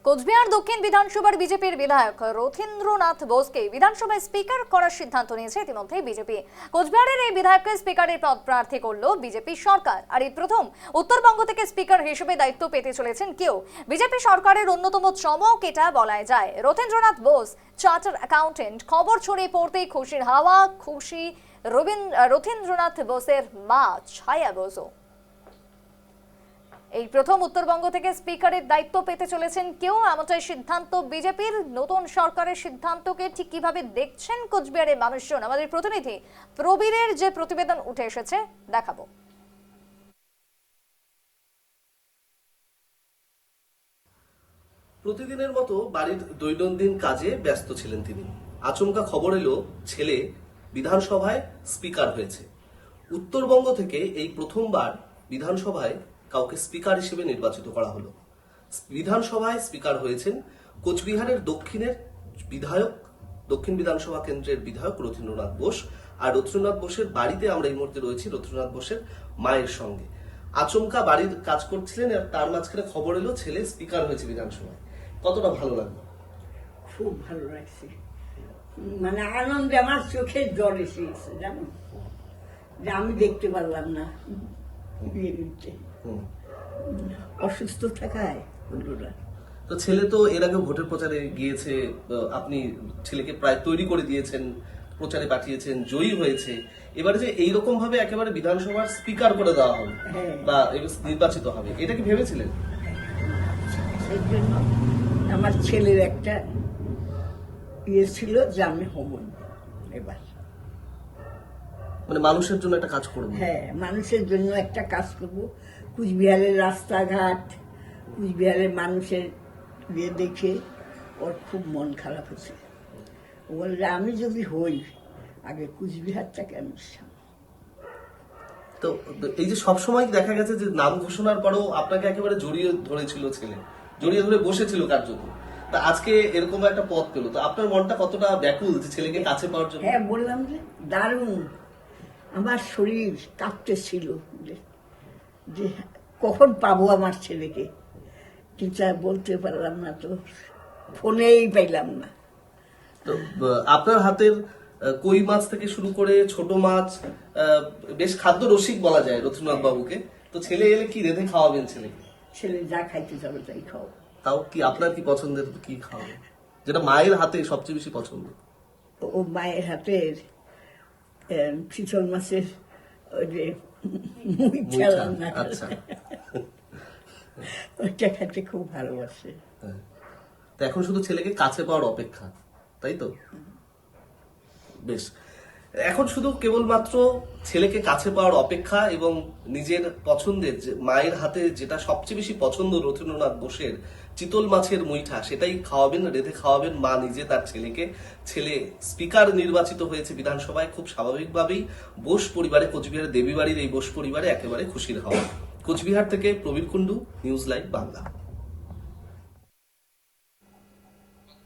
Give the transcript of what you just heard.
কোচবিহার দক্ষিণ বিধানসভার বিজেপির বিধায়ক রথীন্দ্রনাথ বোসকে বিধানসভায় স্পিকার করার সিদ্ধান্ত নিয়েছে ইতিমধ্যে বিজেপি। কোচবিহারের এই বিধায়ককে স্পিকারের পদ প্রার্থী করলো বিজেপি সরকার। আর এই প্রথম উত্তরবঙ্গ থেকে স্পিকার হিসেবে দায়িত্ব পেতে চলেছেন কেউ। বিজেপি সরকারের অন্যতম চমক এটা বলাই যায়। Rathindranath Bose charter accountant. খবর ছড়িয়ে পড়তেই খুশির হাওয়া। খুশি রথীন্দ্রনাথ বোসের মা ছায়া বোসও। এই প্রথম উত্তরবঙ্গ থেকে স্পিকারের দায়িত্ব পেতে চলেছেন কেউ, এমনটাই সিদ্ধান্ত বিজেপির। নতুন সরকারের সিদ্ধান্তকে ঠিক কিভাবে দেখছেন কোচবিহারের মানুষজন, আমাদের প্রতিনিধি প্রবীরের যে প্রতিবেদন উঠে এসেছে দেখাবো। প্রতিদিনের মতো বাড়ির দৈনন্দিন কাজে ব্যস্ত ছিলেন তিনি। আচমকা খবর এলো ছেলে বিধানসভায় স্পিকার হয়েছে। উত্তরবঙ্গ থেকে এই প্রথমবার বিধানসভায় কাউকে স্পিকার হিসেবে নির্বাচিত করা হলো। বিধানসভায় স্পিকার হয়েছেন কোচবিহারের দক্ষিণ বিধানসভা কেন্দ্রের বিধায়ক রথীন্দ্রনাথ বোস। আর রথীন্দ্রনাথ বোসের বাড়িতে আমরা এই মুহূর্তে রয়েছি রথীন্দ্রনাথ বোসের মায়ের সঙ্গে। আচমকা বাড়ির কাজ করছিলেন, আর তার মাঝখানে খবর এলো ছেলে স্পিকার হয়েছে বিধানসভায়। কতটা ভালো লাগলো? খুব ভালো লাগছে, মানে আনন্দে আমার চোখে জল এসে গেছে, জানো, যে আমি দেখতে পারলাম না। অসুস্থ থাকায় তো ছেলে তো এর আগে ভোটের প্রচারে গিয়েছে, আপনি ছেলেকে প্রায় তৈরি করে দিয়েছেন, প্রচারে পাঠিয়েছেন, জয়ী হয়েছে। এবারে যে এইরকম ভাবে একেবারে বিধানসভার স্পিকার করে দেওয়া হবে বা নির্বাচিত হবে, এটা কি ভেবেছিলেন? সেই জন্য আমার ছেলের একটা ইয়ে ছিল যে আমি হব এবার, মানে মানুষের জন্য একটা কাজ করবো। হ্যাঁ, মানুষের জন্য একটা কাজ করব। কুচবিহারের রাস্তাঘাট, কুচবিহারের মানুষের ইয়ে দেখে ওর খুব মন খারাপ হচ্ছে। ও বললে আমি যদি হই আগে কুচবিহারটাকে আমি। তো এই যে সবসময় দেখা গেছে যে নাম ঘোষণার পরেও আপনাকে একেবারে জড়িয়ে ধরেছিল ছেলে, জড়িয়ে ধরে বসেছিল কার্যত। তা আজকে এরকম একটা পথ পেলো, তো আপনার মনটা কতটা ব্যাকুল যে ছেলেকে কাছে পাওয়ার জন্য? হ্যাঁ, বললাম যে দারুণ। আমার শরীর কাঁপতেছিল যে কখন পাবো আমার ছেলেকে, কিন্তু আর বলতে পারলাম না, তো ফোনেই পাইলাম না। তো আপনার হাতের কই মাছ থেকে শুরু করে ছোট মাছ, বেশ খাদ্য রসিক বলা যায় রথীন্দ্রনাথ বাবুকে। তো ছেলে এলে কি রেঁধে খাওয়াবেন ছেলেকে? ছেলে যা খাইতে যাবে তাই খাও। তাও কি আপনার কি পছন্দের, কি খাওয়াবেন যেটা মায়ের হাতে সবচেয়ে বেশি পছন্দ? ও মায়ের হাতের চিতল মাছের ওই যে মুইঠা রান্না, আচ্ছা, ওইটা খাইতে খুব ভালোবাসে। তো এখন শুধু ছেলেকে কাছে পাওয়ার অপেক্ষা, তাই তো? বেশ, এখন শুধু কেবলমাত্র ছেলেকে কাছে পাওয়ার অপেক্ষা এবং নিজের পছন্দের মায়ের হাতে যেটা সবচেয়ে বেশি পছন্দ রথীন্দ্রনাথ বোসের, চিতল মাছের মুইঠা, সেটাই খাওয়াবেন, রেঁধে খাওয়াবেন মা নিজে তার ছেলেকে। ছেলে স্পিকার নির্বাচিত হয়েছে বিধানসভায়, খুব স্বাভাবিকভাবেই বোস পরিবারে, কোচবিহারের দেবীবাড়ির এই বোস পরিবারে একেবারে খুশির হাওয়া। কোচবিহার থেকে প্রবীর কুণ্ডু, নিউজ লাইভ বাংলা।